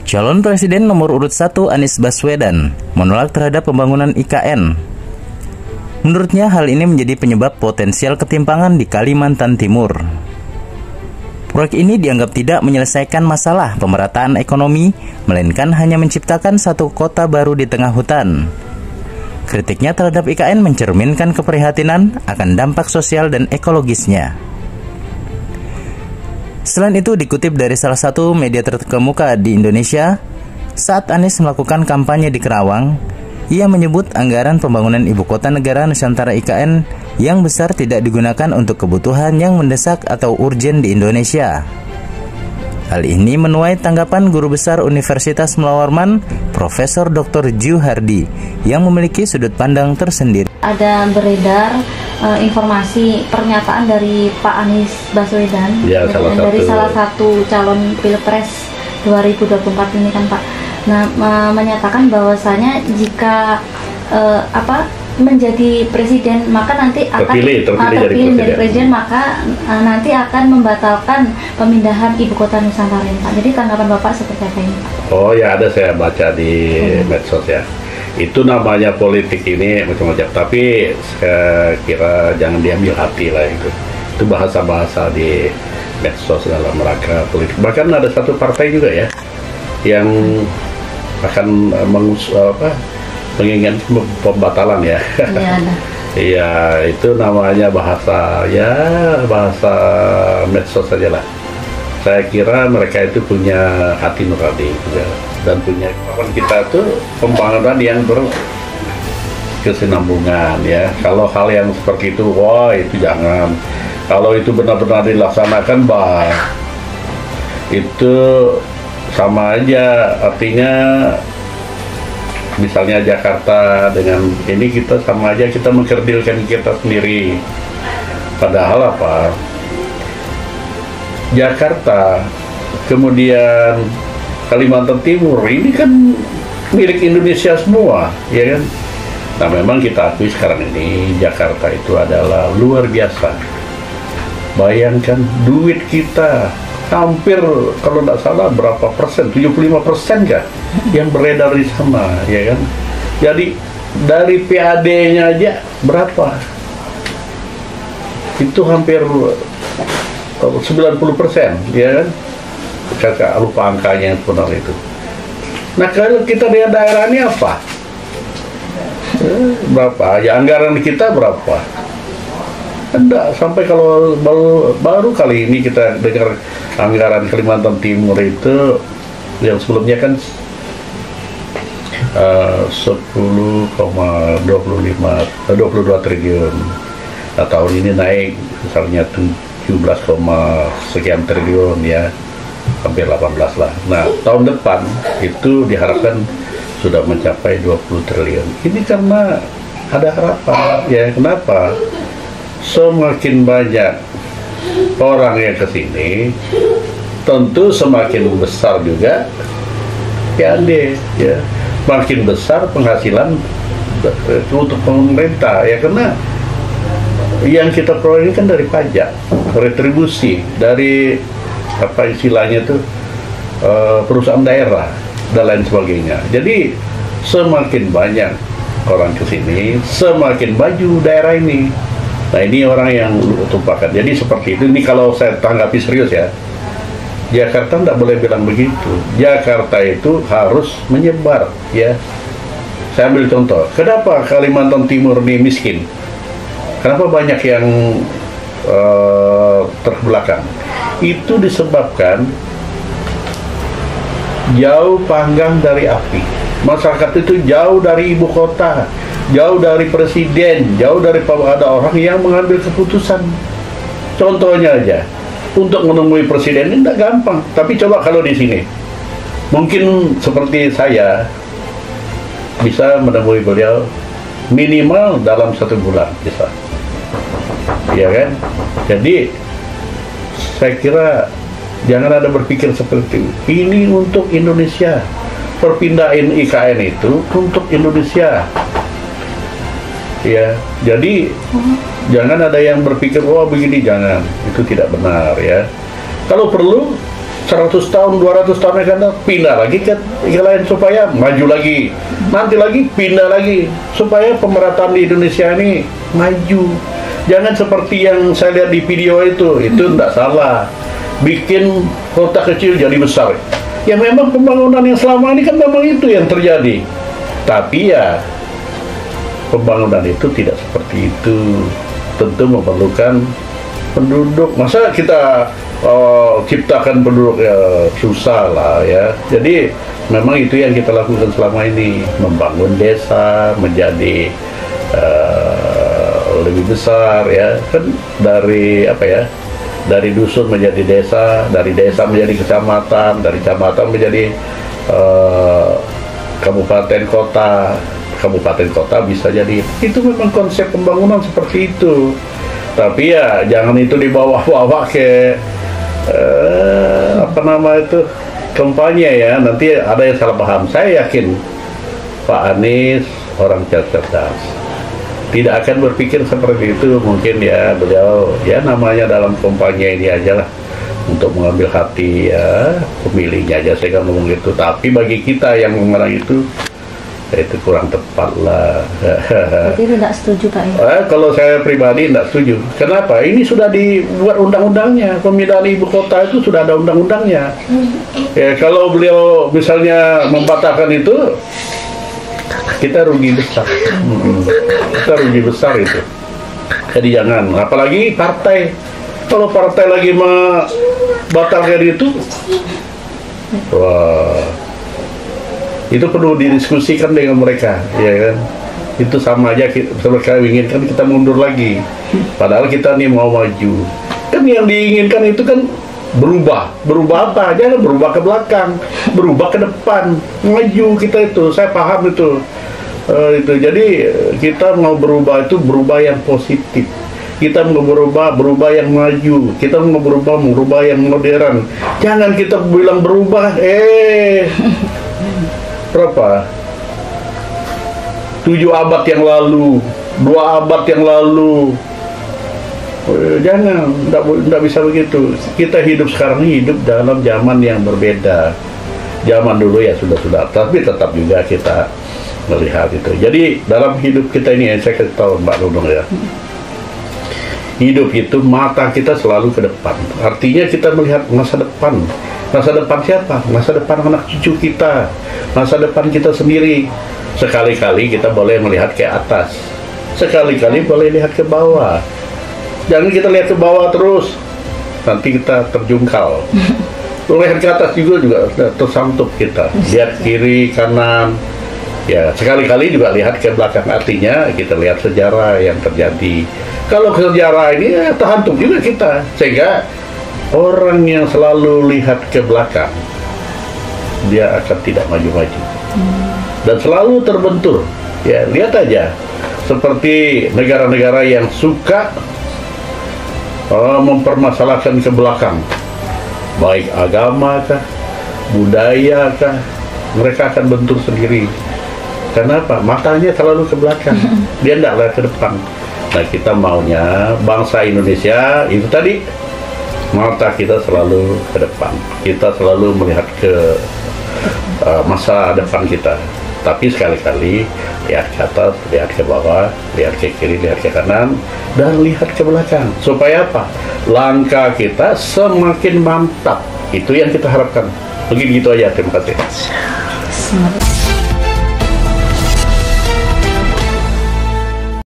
Calon Presiden nomor urut 1 Anies Baswedan menolak terhadap pembangunan IKN. Menurutnya hal ini menjadi penyebab potensial ketimpangan di Kalimantan Timur. Proyek ini dianggap tidak menyelesaikan masalah pemerataan ekonomi, melainkan hanya menciptakan satu kota baru di tengah hutan. Kritiknya terhadap IKN mencerminkan keprihatinan akan dampak sosial dan ekologisnya. Selain itu, dikutip dari salah satu media terkemuka di Indonesia, saat Anies melakukan kampanye di Kerawang, ia menyebut anggaran pembangunan Ibu Kota Negara Nusantara IKN yang besar tidak digunakan untuk kebutuhan yang mendesak atau urgen di Indonesia. Hal ini menuai tanggapan Guru Besar Universitas Mula Warman, Profesor Dr. Juhardi, yang memiliki sudut pandang tersendiri. Ada beredar informasi pernyataan dari Pak Anies Baswedan ya, dari salah satu calon Pilpres 2024 ini kan Pak. Nah, menyatakan bahwasanya jika menjadi presiden maka nanti akan terpilih dari presiden maka nanti akan membatalkan pemindahan ibu kota Nusantara ini Pak. Jadi tanggapan Bapak seperti apa ini Pak? Oh ya, ada saya baca di medsos ya. Itu namanya politik ini macam-macam, tapi saya kira jangan diambil hati lah itu. Itu bahasa-bahasa di medsos dalam rangka politik. Bahkan ada satu partai juga ya yang akan menginginkan pembatalan ya. Iya, itu namanya bahasa medsos saja lah. Saya kira mereka itu punya hati nurani ya, dan punya kemampuan kita tuh pembangunan yang berkesinambungan ya. Kalau hal yang seperti itu, wah itu jangan. Kalau itu benar-benar dilaksanakan, itu sama aja, artinya misalnya Jakarta dengan ini kita sama aja, kita mengkerdilkan kita sendiri. Padahal apa? Jakarta, kemudian Kalimantan Timur, ini kan milik Indonesia semua, ya kan? Nah, memang kita akui sekarang ini Jakarta itu adalah luar biasa. Bayangkan duit kita hampir, kalau tidak salah berapa persen, 75% kan yang beredar di sana, ya kan? Jadi dari PAD-nya aja berapa? Itu hampir 90%, ya kan? Kakak lupa angkanya yang benar itu. Nah, kalau kita di daerah ini apa? Berapa? Ya anggaran kita berapa? Enggak, sampai kalau baru kali ini kita dengar anggaran Kalimantan Timur itu yang sebelumnya kan 10,22 triliun. Nah, tahun ini naik misalnya 17, sekian triliun ya, hampir 18 lah. Nah, tahun depan itu diharapkan sudah mencapai 20 triliun. Ini karena ada harapan ya. Kenapa? Semakin banyak orang yang ke sini, tentu semakin besar juga PAD ya. Makin besar penghasilan untuk pemerintah ya, karena yang kita peroleh ini kan dari pajak, retribusi dari apa istilahnya itu perusahaan daerah dan lain sebagainya. Jadi semakin banyak orang ke sini, semakin maju daerah ini. Nah, ini orang yang tumpahkan. Jadi seperti itu. Ini kalau saya tanggapi serius ya, Jakarta tidak boleh bilang begitu. Jakarta itu harus menyebar ya. Saya ambil contoh. Kenapa Kalimantan Timur ini miskin? Kenapa banyak yang terbelakang? Itu disebabkan jauh panggang dari api. Masyarakat itu jauh dari ibu kota, jauh dari presiden, jauh dari ada orang yang mengambil keputusan. Contohnya aja, untuk menemui presiden ini tidak gampang. Tapi coba kalau di sini, mungkin seperti saya bisa menemui beliau minimal dalam 1 bulan bisa. Ya kan? Jadi saya kira jangan ada berpikir seperti ini untuk Indonesia. Perpindahan IKN itu untuk Indonesia. Ya, jadi jangan ada yang berpikir wah begini, jangan. Itu tidak benar ya. Kalau perlu 100 tahun, 200 tahun akan datang, pindah lagi ke lain supaya maju lagi. Nanti lagi pindah lagi supaya pemerataan di Indonesia ini maju. Jangan seperti yang saya lihat di video itu tidak salah. Bikin kota kecil jadi besar. Ya memang pembangunan yang selama ini kan memang itu yang terjadi. Tapi ya pembangunan itu tidak seperti itu. Tentu memerlukan penduduk. Masa kita ciptakan penduduk ya susah lah ya. Jadi memang itu yang kita lakukan selama ini, membangun desa menjadi lebih besar ya, kan dari apa ya, dari dusun menjadi desa, dari desa menjadi kecamatan, dari kecamatan menjadi kabupaten kota, kabupaten kota bisa jadi. Itu memang konsep pembangunan seperti itu. Tapi ya jangan itu dibawa-bawa ke apa nama itu, kampanye ya, nanti ada yang salah paham. Saya yakin Pak Anies orang cerdas, tidak akan berpikir seperti itu. Mungkin ya beliau ya namanya dalam kampanye ini aja lah, untuk mengambil hati ya pemilihnya aja, saya kan ngomong gitu. Tapi bagi kita yang mengarang itu kurang tepat lah. Jadi tidak setuju Pak ya? Kalau saya pribadi tidak setuju. Kenapa? Ini sudah dibuat undang-undangnya. Pemindahan ibu kota itu sudah ada undang-undangnya. Ya, kalau beliau misalnya membatalkan itu, kita rugi besar. Kita rugi besar itu. Jadi jangan. Apalagi partai. Kalau partai lagi membatalkan itu, wah, itu perlu didiskusikan dengan mereka, ya kan? Itu sama aja mereka inginkan kita mundur lagi, padahal kita nih mau maju. Kan yang diinginkan itu kan berubah apa? Jangan berubah ke belakang, berubah ke depan, maju kita itu. Saya paham itu. Jadi kita mau berubah itu berubah yang positif. Kita mau berubah yang maju. Kita mau berubah yang modern. Jangan kita bilang berubah, berapa? 7 abad yang lalu, 2 abad yang lalu. Jangan, tidak bisa begitu. Kita hidup sekarang ini hidup dalam zaman yang berbeda. Zaman dulu ya sudah, tapi tetap juga kita melihat itu. Jadi dalam hidup kita ini, saya kasih tahu Mbak Nunung ya, hidup itu mata kita selalu ke depan. Artinya kita melihat masa depan. Masa depan siapa? Masa depan anak cucu kita, masa depan kita sendiri. Sekali-kali kita boleh melihat ke atas, sekali-kali boleh lihat ke bawah. Jangan kita lihat ke bawah terus, nanti kita terjungkal. Lihat ke atas juga tersantup kita. Lihat kiri kanan. Ya, sekali-kali juga lihat ke belakang. Artinya kita lihat sejarah yang terjadi. Kalau sejarah ini ya, terhantuk juga kita. Sehingga orang yang selalu lihat ke belakang, dia akan tidak maju-maju. Dan selalu terbentur. Ya, lihat aja. Seperti negara-negara yang suka mempermasalahkan ke belakang. Baik agama kah, budaya kah, mereka akan bentur sendiri. Kenapa? Matanya selalu ke belakang. Dia tidak lihat ke depan. Nah, kita maunya bangsa Indonesia itu tadi, mata kita selalu ke depan. Kita selalu melihat ke masa depan kita. Tapi sekali-kali lihat ke atas, lihat ke bawah, lihat ke kiri, lihat ke kanan, dan lihat ke belakang. Supaya apa? Langkah kita semakin mantap. Itu yang kita harapkan. Begitu aja. Terima kasih.